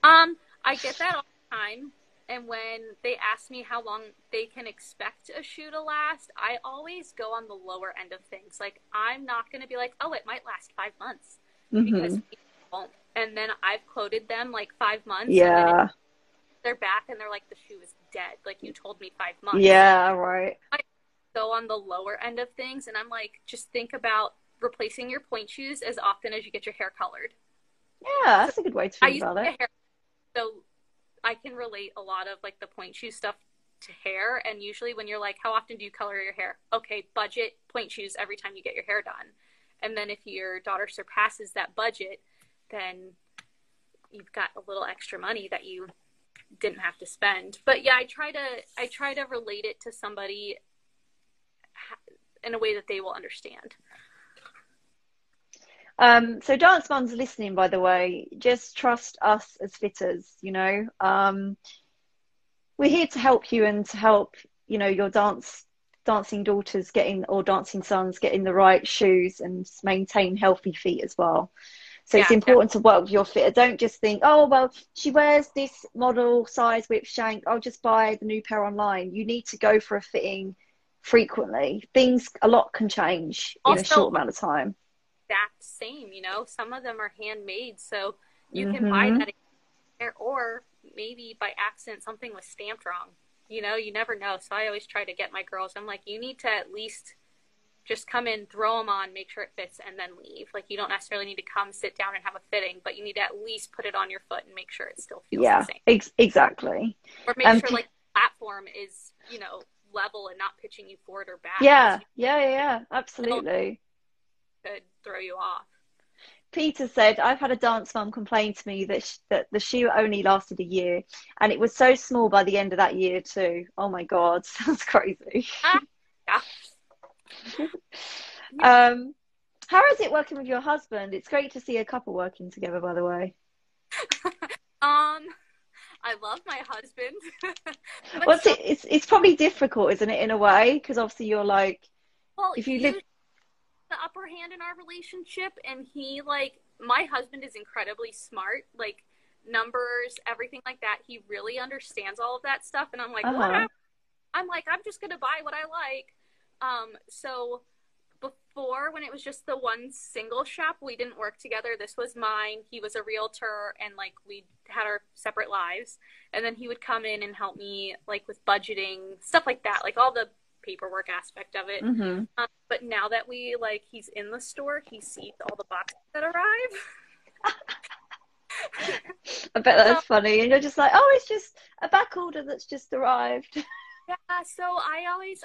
Speaker 2: I get that all the time, and when they ask me how long they can expect a shoe to last, I always go on the lower end of things. Like, I'm not going to be like, oh, it might last 5 months, because people won't. And then I've quoted them like 5 months.
Speaker 3: Yeah.
Speaker 2: And they're back and they're like, the shoe is dead. Like, you told me 5 months.
Speaker 3: Yeah, right.
Speaker 2: I go on the lower end of things, and I'm like, just think about replacing your pointe shoes as often as you get your hair colored.
Speaker 3: Yeah, that's a good way to think about it.
Speaker 2: So I can relate a lot of like the pointe shoe stuff to hair. And usually when you're like, how often do you color your hair? Okay, budget pointe shoes every time you get your hair done. And then if your daughter surpasses that budget, then you've got a little extra money that you didn't have to spend. But yeah, I try to relate it to somebody in a way that they will understand.
Speaker 3: So dance mums listening, by the way, just trust us as fitters, you know. We're here to help you and to help, you know, your dancing daughters or dancing sons getting the right shoes and maintain healthy feet as well. So it's important to work with your fitter. Don't just think, oh, well, she wears this model size whip shank, I'll just buy the new pair online. You need to go for a fitting frequently. A lot can change in a short amount of time.
Speaker 2: Exact same, you know, some of them are handmade, so you can buy that, or maybe by accident something was stamped wrong. You know, you never know. So I always try to get my girls, I'm like, you need to at least just come in, throw them on, make sure it fits, and then leave. Like, you don't necessarily need to come sit down and have a fitting, but you need to at least put it on your foot and make sure it still feels the same.
Speaker 3: Exactly.
Speaker 2: Or make sure like the platform is, you know, level and not pitching you forward or back.
Speaker 3: Yeah, absolutely.
Speaker 2: Could throw you off.
Speaker 3: Peter said, I've had a dance mum complain to me that the shoe only lasted a year, and it was so small by the end of that year too. Oh my God, sounds crazy. How is it working with your husband? It's great to see a couple working together, by the way.
Speaker 2: I love my husband.
Speaker 3: It's probably difficult, isn't it, in a way? Because obviously you're like,
Speaker 2: well,
Speaker 3: if you live
Speaker 2: the upper hand in our relationship, and he, like, my husband is incredibly smart, like numbers, everything like that. He really understands all of that stuff, and I'm like, whatever. I'm like, I'm just gonna buy what I like. So before, when it was just the one single shop, we didn't work together. This was mine. He was a realtor, and like we had our separate lives. And then he would come in and help me like with budgeting, stuff like that, like all the paperwork aspect of it. But now that he's in the store, he sees all the boxes that arrive.
Speaker 3: I bet that's funny. And you're just like, oh, it's just a back order that's just arrived.
Speaker 2: Yeah, so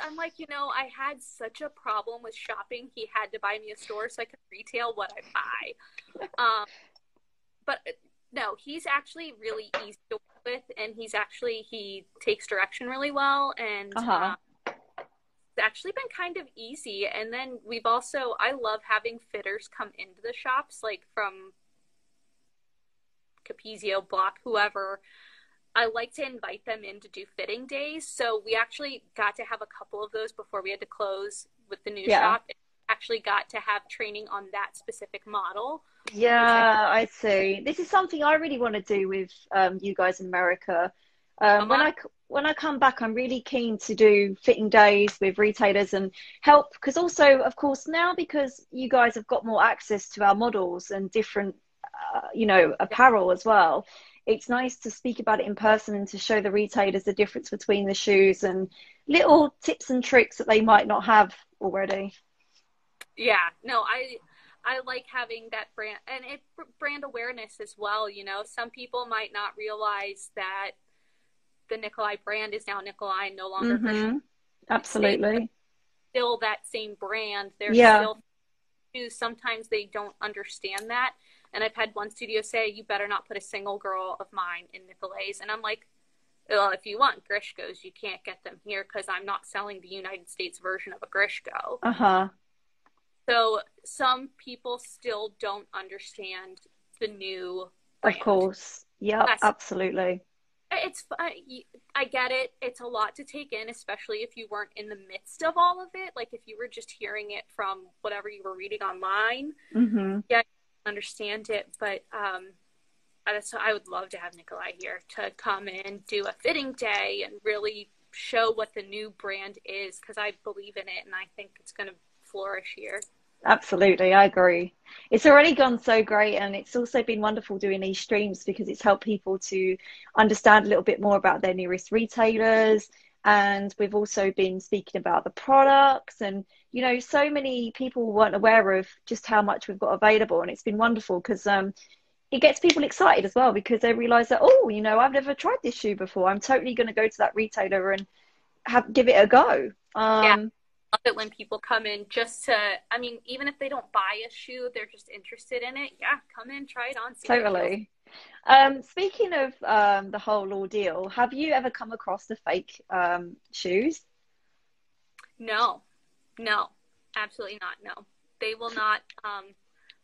Speaker 2: I'm like, you know, I had such a problem with shopping. He had to buy me a store so I could retail what I buy. But no, he's actually really easy to work with, and he takes direction really well. And It's actually been kind of easy. And then we've also, I love having fitters come into the shops, like from Capezio, Block, whoever. I like to invite them in to do fitting days. So we actually got to have a couple of those before we had to close with the new shop. And actually got to have training on that specific model.
Speaker 3: Yeah, I see. This is something I really want to do with you guys in America. When I come back, I'm really keen to do fitting days with retailers and help, because also, of course, now because you guys have got more access to our models and different, apparel as well. It's nice to speak about it in person and to show the retailers the difference between the shoes and little tips and tricks that they might not have already.
Speaker 2: Yeah, no, I like having that brand, and brand awareness as well. You know, some people might not realize that the Nicolai brand is now Nikolai and no longer Christian.
Speaker 3: Absolutely.
Speaker 2: Still that same brand. They're still shoes. Sometimes they don't understand that. And I've had one studio say, you better not put a single girl of mine in Nicolay's. And I'm like, well, if you want Grishkos, you can't get them here because I'm not selling the United States version of a Grishko. So some people still don't understand the new brand. Of
Speaker 3: course. Yeah, absolutely.
Speaker 2: It's I get it. It's a lot to take in, especially if you weren't in the midst of all of it. Like if you were just hearing it from whatever you were reading online. Yeah, I understand it. But so I would love to have Nikolai here to come in, do a fitting day, and really show what the new brand is, because I believe in it and I think it's going to flourish here.
Speaker 3: Absolutely, I agree. It's already gone so great, and it's also been wonderful doing these streams because it's helped people to understand a little bit more about their nearest retailers. And we've also been speaking about the products, and so many people weren't aware of just how much we've got available, and it's been wonderful because it gets people excited as well, because they realize that, I've never tried this shoe before. I'm totally going to go to that retailer and give it a go.
Speaker 2: Love it when people come in just to, even if they don't buy a shoe, they're just interested in it. Yeah, come in, try it on.
Speaker 3: Totally. Speaking of the whole ordeal, have you ever come across the fake shoes?
Speaker 2: No, absolutely not. No, they will not.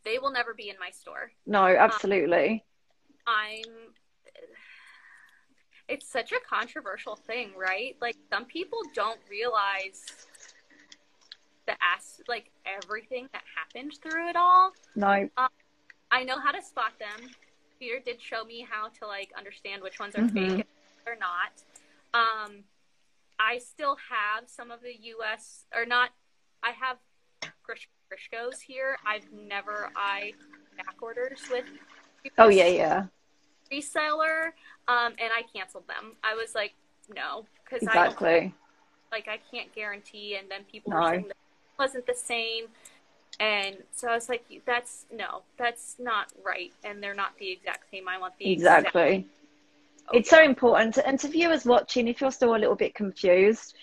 Speaker 2: They will never be in my store.
Speaker 3: No, absolutely.
Speaker 2: It's such a controversial thing, right? Like, some people don't realize everything that happened through it all.
Speaker 3: No.
Speaker 2: I know how to spot them. Peter did show me how to understand which ones are fake and they're not. I still have some of the US or not. I have Grishkos here. I back orders with reseller, and I canceled them. I was like, no, because I can't guarantee. And then people were saying that it wasn't the same, and so I was like, that's not right, and they're not the exact same. I want the exact.
Speaker 3: It's so important, and to viewers watching, if you're still a little bit confused,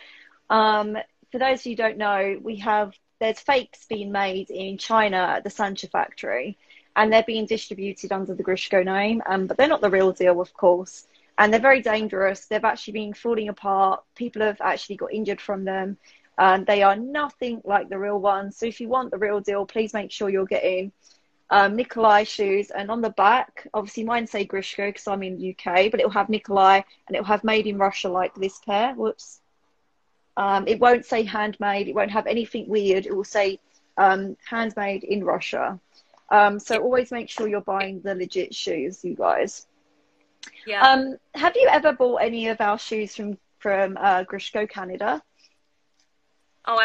Speaker 3: for those who don't know, there's fakes being made in China at the Sancha factory, and they're being distributed under the Grishko name, but they're not the real deal, of course, and they're very dangerous. They've actually been falling apart. People have actually got injured from them. They are nothing like the real ones. So if you want the real deal, please make sure you're getting Nicolai shoes. And on the back, obviously mine say Grishko because I'm in the UK, but it'll have Nicolai and it'll have made in Russia, like this pair. Whoops. It won't say handmade. It won't have anything weird. It will say handmade in Russia. So always make sure you're buying the legit shoes, you guys.
Speaker 2: Yeah.
Speaker 3: Have you ever bought any of our shoes from Grishko Canada?
Speaker 2: Oh,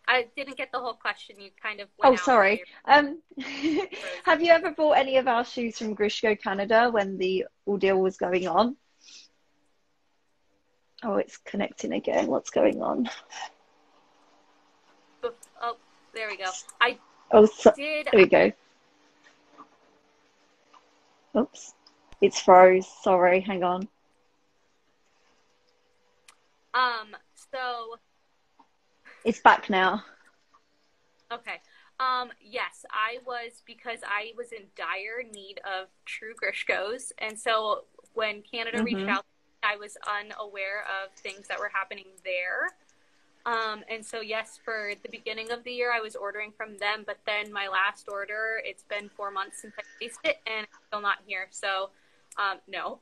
Speaker 2: I didn't get the whole question. You kind of went out.
Speaker 3: Sorry. Have you ever bought any of our shoes from Grishko Canada when the ordeal was going on? Oh, it's connecting again. What's going on?
Speaker 2: Oh, there we go.
Speaker 3: There we go. Oops. It's froze. Sorry. Hang on.
Speaker 2: So
Speaker 3: it's back now.
Speaker 2: Okay. Yes, because I was in dire need of true Grishkos, and so when Canada reached out, I I was unaware of things that were happening there. And so, yes, for the beginning of the year, I was ordering from them, but then my last order, it's been 4 months since I placed it, and it's still not here. So, no,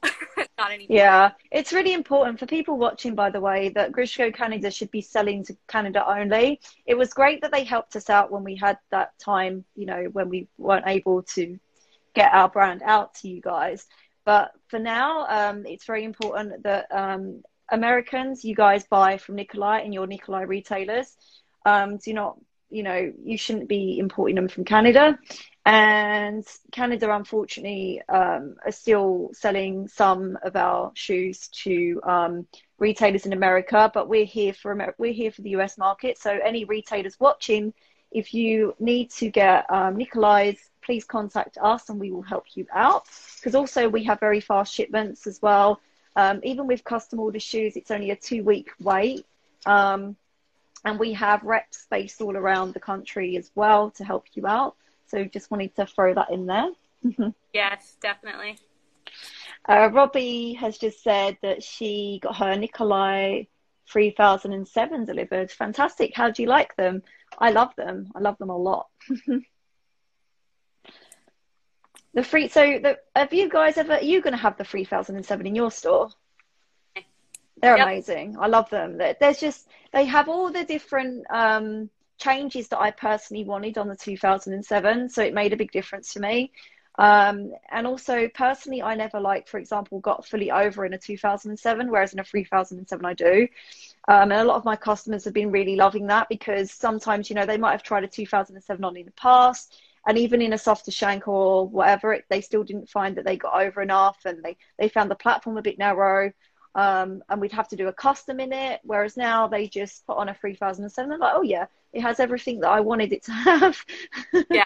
Speaker 2: not anymore.
Speaker 3: Yeah, it's really important for people watching, by the way, that Grishko Canada should be selling to Canada only. It was great that they helped us out when we had that time, you know, when we weren't able to get our brand out to you guys. But for now, it's very important that Americans, you guys buy from Nikolai and your Nikolai retailers. Do not, you know, you shouldn't be importing them from Canada. And Canada, unfortunately, are still selling some of our shoes to retailers in America. But we're here for the US market. So any retailers watching, if you need to get Nikolai's, please contact us and we will help you out. Because also we have very fast shipments as well. Even with custom order shoes, it's only a 2-week wait. And we have reps based all around the country as well to help you out. So just wanted to throw that in there.
Speaker 2: Yes, definitely.
Speaker 3: Robbie has just said that she got her Nikolai 3007 delivered. Fantastic. How do you like them? I love them. I love them a lot. Have you guys ever, are you going to have the 3007 in your store? They're amazing. I love them. They have all the different changes that I personally wanted on the 2007. So it made a big difference to me. And also personally, I never for example, got fully over in a 2007, whereas in a 3007 I do. And a lot of my customers have been really loving that because sometimes, you know, they might have tried a 2007 on in the past. And even in a softer shank or whatever, they still didn't find that they got over enough, and they found the platform a bit narrow, and we'd have to do a custom in it. Whereas now they just put on a 3007. They're like, oh yeah, it has everything that I wanted it to have.
Speaker 2: Yeah,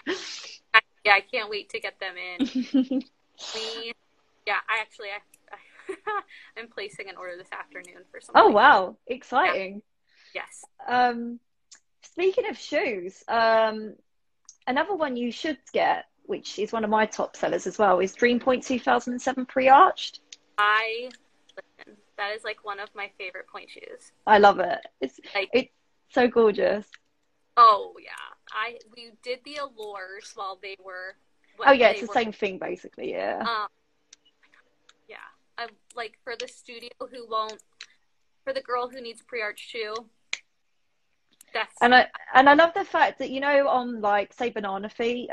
Speaker 2: I can't wait to get them in. I'm placing an order this afternoon for something.
Speaker 3: Oh wow, exciting!
Speaker 2: Yeah. Yes.
Speaker 3: Speaking of shoes, another one you should get, which is one of my top sellers as well, is Dream Pointe 2007 pre-arched.
Speaker 2: That is like one of my favorite Pointe shoes.
Speaker 3: I love it. It's so gorgeous.
Speaker 2: Oh yeah, we did the Allures while they were.
Speaker 3: It's the same thing basically. Yeah.
Speaker 2: Yeah, I like for the studio for the girl who needs a pre-arched shoe.
Speaker 3: And I love the fact that, you know, on like say Banana Feet,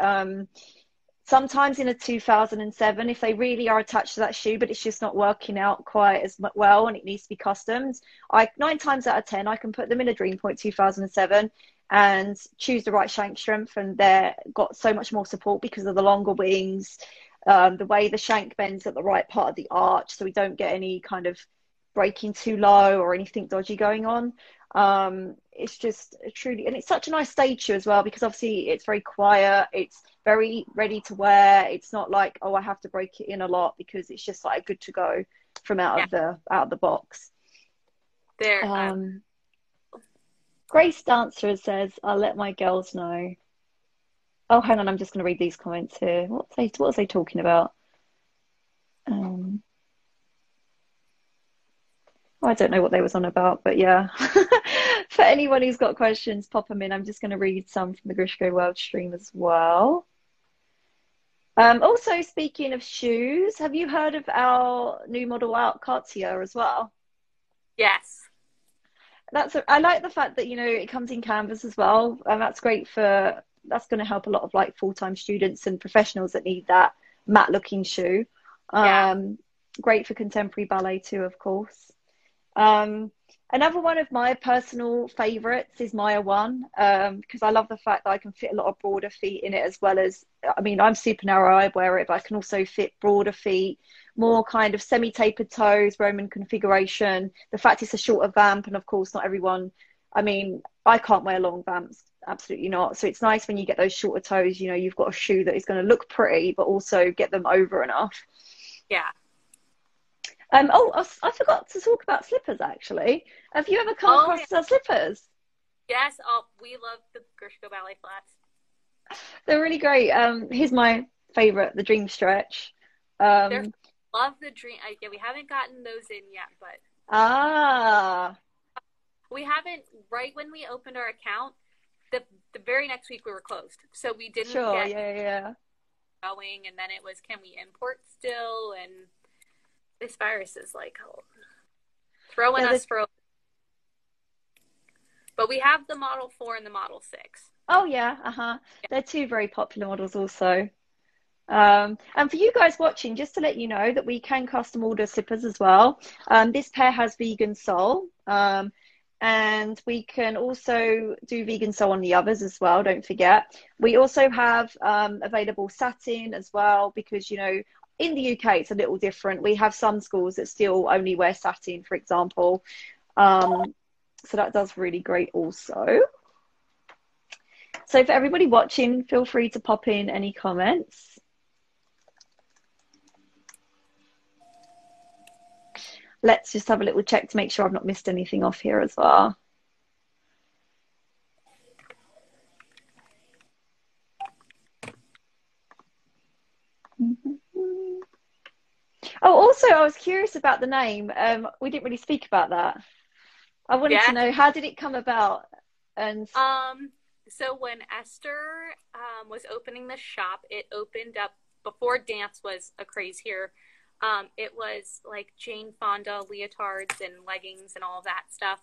Speaker 3: sometimes in a 2007, if they really are attached to that shoe, but it's just not working out quite as well and it needs to be customed, 9 times out of 10, I can put them in a Dream Pointe 2007 and choose the right shank strength, and they're got so much more support because of the longer wings, the way the shank bends at the right part of the arch, so we don't get any kind of breaking too low or anything dodgy going on. It's just truly, and it's such a nice stage shoe as well, because obviously it's very quiet, it's very ready to wear. It's not like, oh, I have to break it in a lot, because it's just like good to go from out of the box. Grace Dancer says, I'll let my girls know. Oh, hang on, I'm just going to read these comments here. What was they talking about? I don't know what they was on about, but yeah. For anyone who's got questions, pop them in. I'm just going to read some from the Grishko World stream as well. Also, speaking of shoes, have you heard of our new model out, Cartier, as well?
Speaker 2: Yes.
Speaker 3: I like the fact that, you know, it comes in canvas as well, and that's great that's going to help a lot of like full-time students and professionals that need that matte looking shoe. Great for contemporary ballet too, of course. Another one of my personal favorites is Maya 1, because I love the fact that I can fit a lot of broader feet in it, as well as, I mean, I'm super narrow, I wear it, but I can also fit broader feet, more kind of semi-tapered toes, Roman configuration. The fact it's a shorter vamp, and of course not everyone, I mean, I can't wear long vamps, absolutely not. So it's nice when you get those shorter toes, you know, you've got a shoe that is going to look pretty, but also get them over enough.
Speaker 2: Yeah.
Speaker 3: I forgot to talk about slippers, actually. Have you ever come across our slippers?
Speaker 2: Yes. We love the Grishko Ballet Flats.
Speaker 3: They're really great. Here's my favorite, the Dream Stretch.
Speaker 2: love the dream. Yeah, we haven't gotten those in yet, but we haven't. Right when we opened our account, the very next week we were closed, so we didn't get going. And then it was, can we import still? And this virus is like throwing us for. But we have the Model 4 and the Model 6.
Speaker 3: Oh yeah, They're two very popular models also. And for you guys watching, just to let you know that we can custom order slippers as well. This pair has vegan sole, and we can also do vegan sole on the others as well, don't forget. We also have available satin as well, because, you know, in the UK it's a little different. We have some schools that still only wear satin, for example. So that does really great also. So for everybody watching, feel free to pop in any comments. Let's just have a little check to make sure I've not missed anything off here as well. Oh, also, I was curious about the name. We didn't really speak about that. I wanted to know, how did it come about? And
Speaker 2: so when Esther was opening the shop, it opened up before dance was a craze here. It was like Jane Fonda leotards and leggings and all that stuff.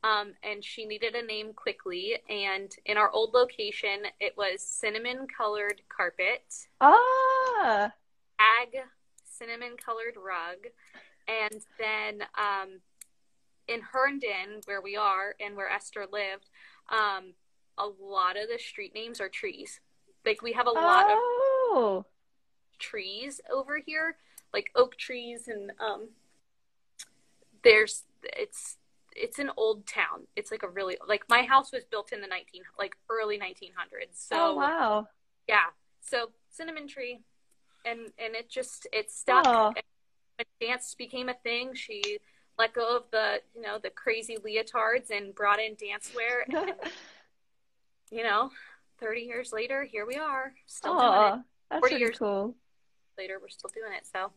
Speaker 2: And she needed a name quickly. And in our old location, it was cinnamon colored carpet. Ag cinnamon colored rug. And then in Herndon, where we are and where Esther lived, a lot of the street names are trees. Like we have a lot of trees over here, like oak trees, and it's an old town. It's like a really, like my house was built in the early 1900s. So
Speaker 3: wow.
Speaker 2: Yeah. So cinnamon tree, and it stuck. And when dance became a thing, she let go of the crazy leotards and brought in dancewear. And 30 years later, here we are, still doing it.
Speaker 3: That's
Speaker 2: 40
Speaker 3: really
Speaker 2: years
Speaker 3: cool.
Speaker 2: Later, we're still doing it. So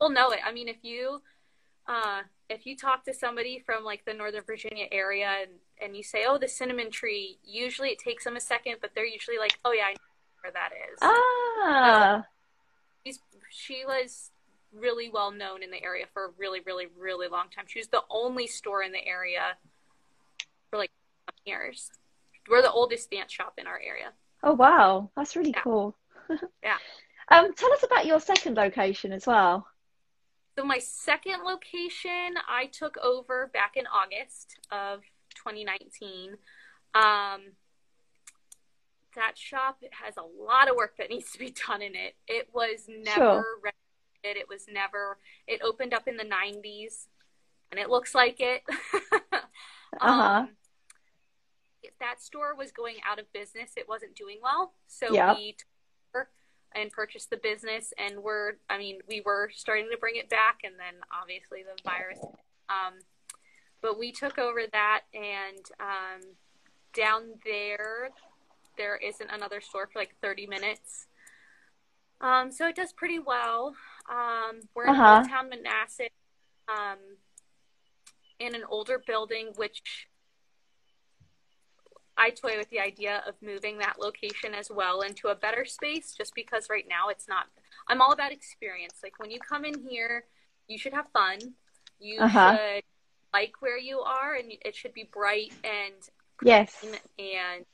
Speaker 2: we'll know it. I mean, if you talk to somebody from like the Northern Virginia area and you say, oh, the cinnamon tree, usually it takes them a second, but they're usually like, oh yeah, I know where that is. So she was really well known in the area for a really, really, really long time. She was the only store in the area for like years. We're the oldest dance shop in our area.
Speaker 3: Oh wow, that's really cool.
Speaker 2: Yeah.
Speaker 3: Tell us about your second location as well.
Speaker 2: So my second location, I took over back in August of 2019. That shop has a lot of work that needs to be done in it. It was never renovated. It opened up in the 90s, and it looks like it. That store was going out of business. It wasn't doing well. So we took over and purchased the business, and we were starting to bring it back, and then obviously the virus. But we took over that, and down there isn't another store for like 30 minutes. So it does pretty well. We're in Old Town Manassas, in an older building, which I toy with the idea of moving that location as well into a better space, just because right now it's not. I'm all about experience. Like when you come in here, you should have fun. You should like where you are, and it should be bright and clean and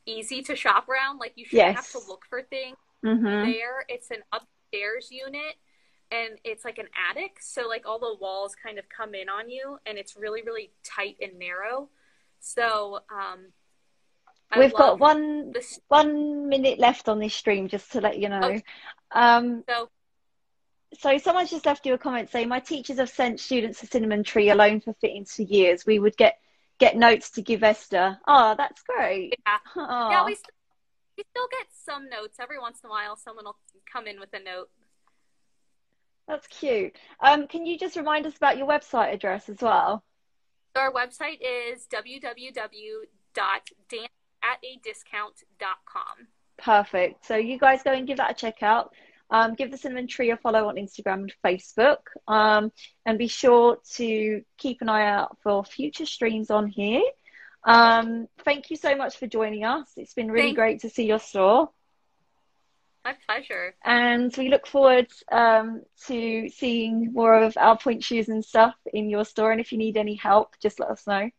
Speaker 2: easy to shop around. Like you shouldn't have to look for things there. It's an upstairs unit, and it's like an attic, so like all the walls kind of come in on you, and it's really, really tight and narrow. So
Speaker 3: we've got one minute left on this stream, just to let you know. So someone's just left you a comment saying, my teachers have sent students a cinnamon tree alone for fittings for years. We would get notes to give Esther. Oh, that's great.
Speaker 2: Yeah, we still get some notes. Every once in a while, someone will come in with a note.
Speaker 3: That's cute. Can you just remind us about your website address as well?
Speaker 2: So our website is www.danceatadiscount.com.
Speaker 3: Perfect. So you guys go and give that a check out. Give the Cinnamon Tree a follow on Instagram and Facebook. And be sure to keep an eye out for future streams on here. Thank you so much for joining us. It's been really great to see your store.
Speaker 2: My pleasure.
Speaker 3: And we look forward to seeing more of our Pointe shoes and stuff in your store. And if you need any help, just let us know.